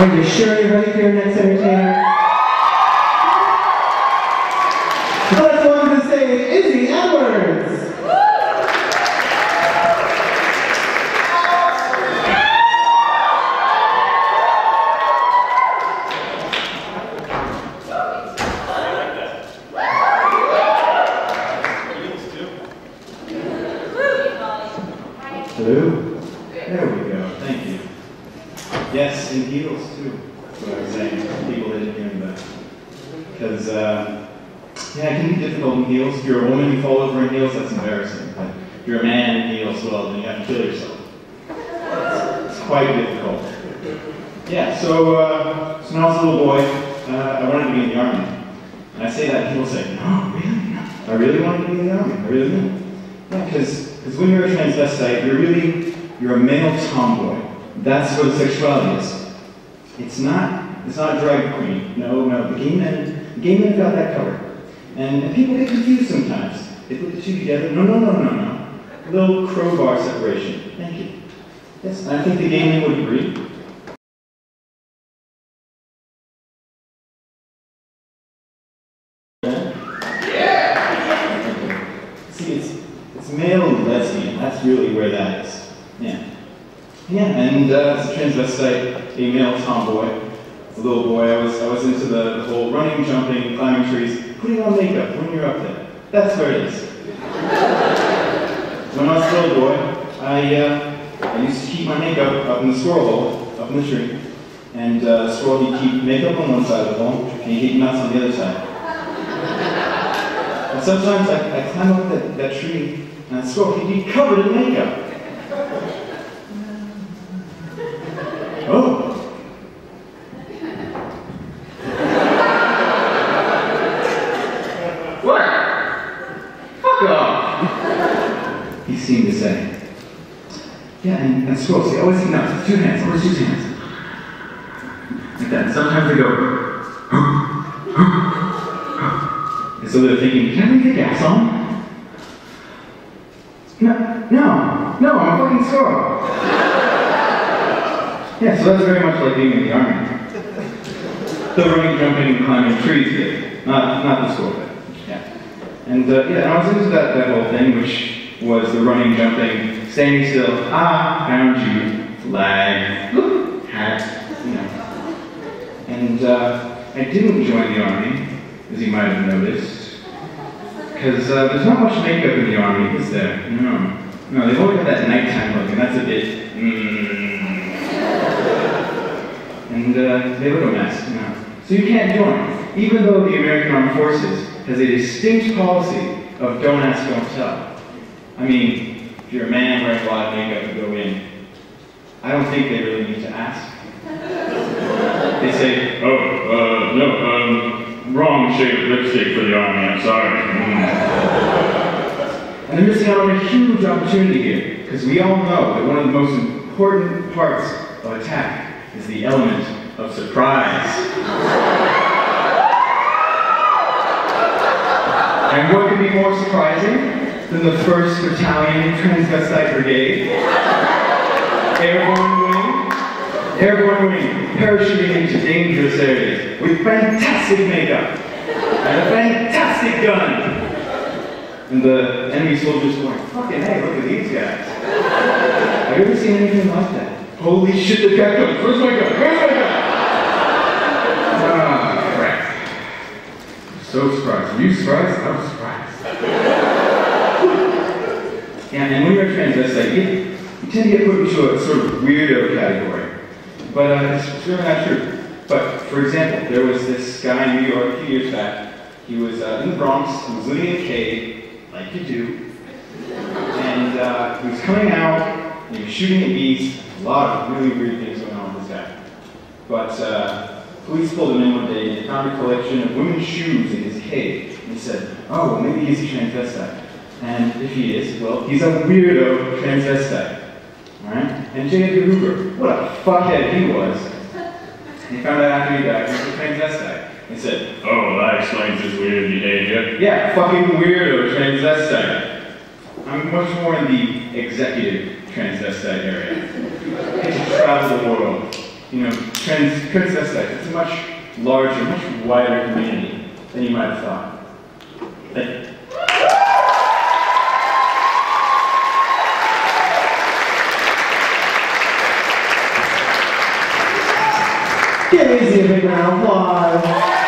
Are you sure you're ready for your next entertainer? Let's welcome to the stage, Izzy Edwards! Hello? There we go, thank you. Yes, in heels too. That's what I was saying. People didn't hear me that. Because, yeah, it can be difficult in heels. If you're a woman, you fall over in heels, that's embarrassing. But if you're a man in heels, well, then you have to kill yourself. It's quite difficult. Yeah, so when I was a little boy, I wanted to be in the army. And I say that, and people say, no, really? No. I really wanted to be in the army. I really did. Yeah, because when you're a transvestite, you're a male tomboy. That's what sexuality is. It's not a drag queen. No, the gay men got that covered. And people get confused sometimes. They put the two together. No. A little crowbar separation. Thank you. Yes, I think the gay men would agree. Yeah! See, it's male and lesbian. That's really where that is. Yeah. Yeah, and as a transvestite, a male tomboy, as a little boy, I was into the whole running, jumping, climbing trees, putting on makeup when you're up there. That's where it is. When I was a little boy, I used to keep my makeup up in the squirrel hole, up in the tree, and the squirrel, he'd keep makeup on one side of the hole, and he'd keep nuts on the other side. And sometimes I climb up that tree, and the squirrel, he'd be covered in makeup. Oh. What? Fuck off. He seemed to say. Yeah, and squirrels, they always nuts. Two hands, always two hands. Like that. Sometimes they go. And so they're thinking, can I leave the gas on? No, I'm a fucking squirrel. Yeah, so that's very much like being in the army. The running, jumping, and climbing trees bit, not the squirrel bit. Yeah. And yeah, I was into that whole thing, which was the running, jumping, standing still, found you, flag, look, hat, you know. And I didn't join the army, as you might have noticed, because there's not much makeup in the army, is there? No, they've only got that nighttime look, and that's a bit, And they look a mess, you know. So you can't join, even though the American Armed Forces has a distinct policy of don't ask, don't tell. I mean, if you're a man wearing a lot of makeup to go in, I don't think they really need to ask. They say, wrong shade of lipstick for the army, I'm sorry. And they're missing out on a huge opportunity here, because we all know that one of the most important parts of attack is the element of surprise. And what could be more surprising than the 1st Battalion Transvestite Brigade? Airborne wing, parachuting into dangerous areas with fantastic makeup and a fantastic gun. And the enemy soldiers going, fucking hey, look at these guys. Have you ever seen anything like that? Holy shit, the guy goes, where's my gun? Crap. I'm so surprised. Are you surprised? I'm surprised. Yeah, and when you're a transvestite, you tend to get put into a sort of weirdo category. But it's really not true. But, for example, there was this guy in New York a few years back. He was in the Bronx, he was living in a cave, like you do. And he was coming out, and he was shooting at bees. A lot of really weird things going on with this guy. But police pulled him in one day, and they found a collection of women's shoes in his cave. And he said, oh, well, maybe he's a transvestite. And if he is, well, he's a weirdo transvestite. Alright? And J. Edgar Hoover, what a fuckhead he was. And he found out after he died he was a transvestite. He said, oh, that explains his weird behavior. Yeah, fucking weirdo transvestite. I'm much more in the executive transvestite area. I get to travel the world, you know, transvestites. It's a much larger, much wider community than you might have thought. Thank you. Give Izzy a big round of applause.